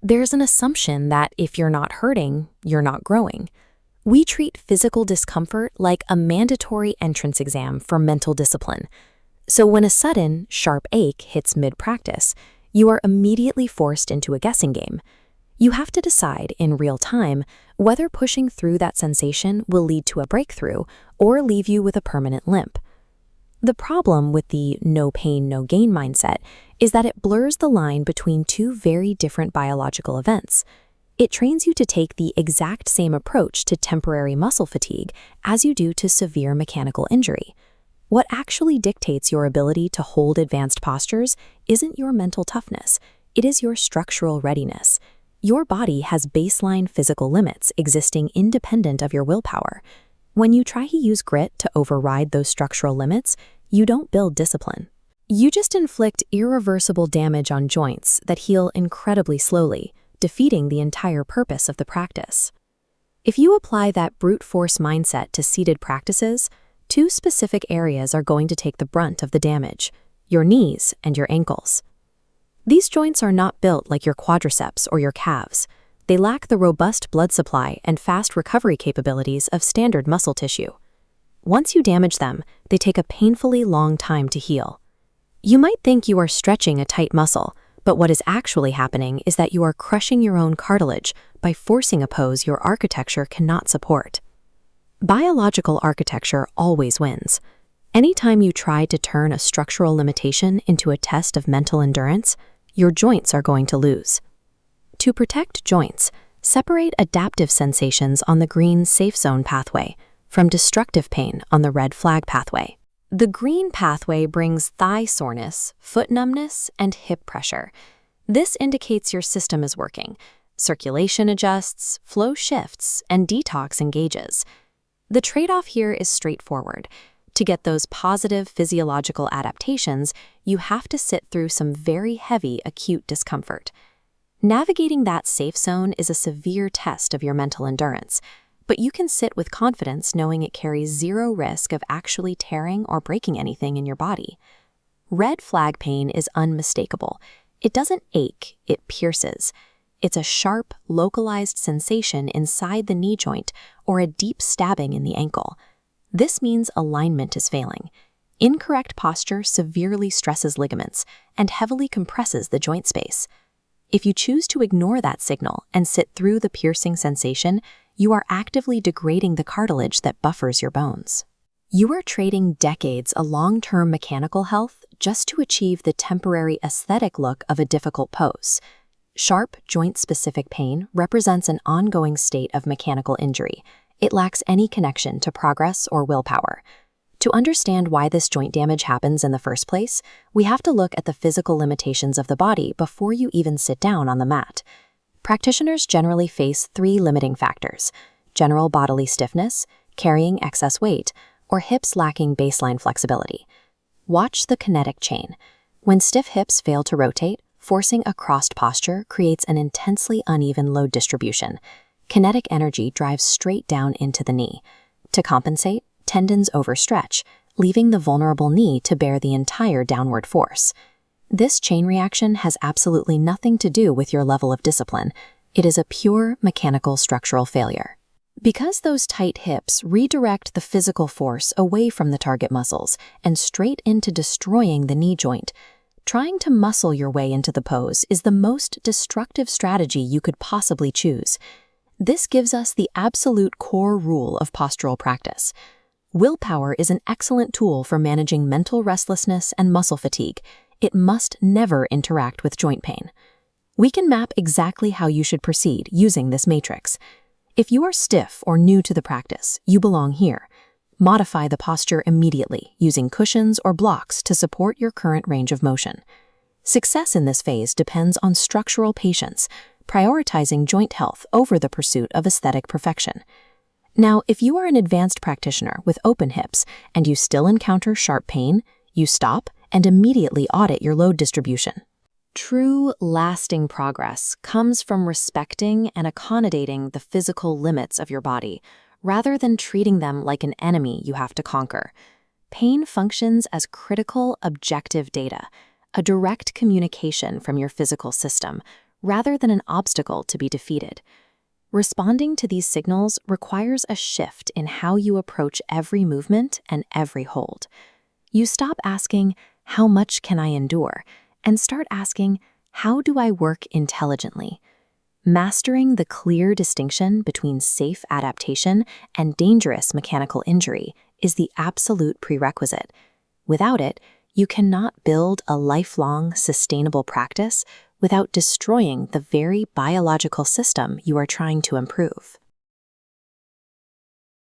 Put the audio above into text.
There's an assumption that if you're not hurting, you're not growing. We treat physical discomfort like a mandatory entrance exam for mental discipline. So when a sudden, sharp ache hits mid-practice, you are immediately forced into a guessing game. You have to decide in real time whether pushing through that sensation will lead to a breakthrough or leave you with a permanent limp. The problem with the no pain, no gain mindset is that it blurs the line between two very different biological events. It trains you to take the exact same approach to temporary muscle fatigue as you do to severe mechanical injury. What actually dictates your ability to hold advanced postures isn't your mental toughness, it is your structural readiness. Your body has baseline physical limits existing independent of your willpower. When you try to use grit to override those structural limits, you don't build discipline. You just inflict irreversible damage on joints that heal incredibly slowly, defeating the entire purpose of the practice. If you apply that brute force mindset to seated practices, two specific areas are going to take the brunt of the damage: your knees and your ankles. These joints are not built like your quadriceps or your calves. They lack the robust blood supply and fast recovery capabilities of standard muscle tissue. Once you damage them, they take a painfully long time to heal. You might think you are stretching a tight muscle, but what is actually happening is that you are crushing your own cartilage by forcing a pose your architecture cannot support. Biological architecture always wins. Anytime you try to turn a structural limitation into a test of mental endurance, your joints are going to lose. To protect joints, separate adaptive sensations on the green safe zone pathway from destructive pain on the red flag pathway. The green pathway brings thigh soreness, foot numbness, and hip pressure. This indicates your system is working. Circulation adjusts, flow shifts, and detox engages. The trade-off here is straightforward. To get those positive physiological adaptations, you have to sit through some very heavy acute discomfort. Navigating that safe zone is a severe test of your mental endurance, but you can sit with confidence knowing it carries zero risk of actually tearing or breaking anything in your body. Red flag pain is unmistakable. It doesn't ache, it pierces. It's a sharp, localized sensation inside the knee joint or a deep stabbing in the ankle. This means alignment is failing. Incorrect posture severely stresses ligaments and heavily compresses the joint space. If you choose to ignore that signal and sit through the piercing sensation, you are actively degrading the cartilage that buffers your bones. You are trading decades of long-term mechanical health just to achieve the temporary aesthetic look of a difficult pose. Sharp, joint-specific pain represents an ongoing state of mechanical injury. It lacks any connection to progress or willpower. To understand why this joint damage happens in the first place, we have to look at the physical limitations of the body before you even sit down on the mat. Practitioners generally face three limiting factors: general bodily stiffness, carrying excess weight, or hips lacking baseline flexibility. Watch the kinetic chain. When stiff hips fail to rotate, forcing a crossed posture creates an intensely uneven load distribution. Kinetic energy drives straight down into the knee. To compensate, tendons overstretch, leaving the vulnerable knee to bear the entire downward force. This chain reaction has absolutely nothing to do with your level of discipline. It is a pure mechanical structural failure. Because those tight hips redirect the physical force away from the target muscles and straight into destroying the knee joint, trying to muscle your way into the pose is the most destructive strategy you could possibly choose. This gives us the absolute core rule of postural practice. Willpower is an excellent tool for managing mental restlessness and muscle fatigue. It must never interact with joint pain. We can map exactly how you should proceed using this matrix. If you are stiff or new to the practice, you belong here. Modify the posture immediately using cushions or blocks to support your current range of motion. Success in this phase depends on structural patience, prioritizing joint health over the pursuit of aesthetic perfection. Now, if you are an advanced practitioner with open hips and you still encounter sharp pain, you stop and immediately audit your load distribution. True, lasting progress comes from respecting and accommodating the physical limits of your body, rather than treating them like an enemy you have to conquer. Pain functions as critical, objective data, a direct communication from your physical system, rather than an obstacle to be defeated. Responding to these signals requires a shift in how you approach every movement and every hold. You stop asking, "How much can I endure?" and start asking, "How do I work intelligently?" Mastering the clear distinction between safe adaptation and dangerous mechanical injury is the absolute prerequisite. Without it, you cannot build a lifelong, sustainable practice without destroying the very biological system you are trying to improve.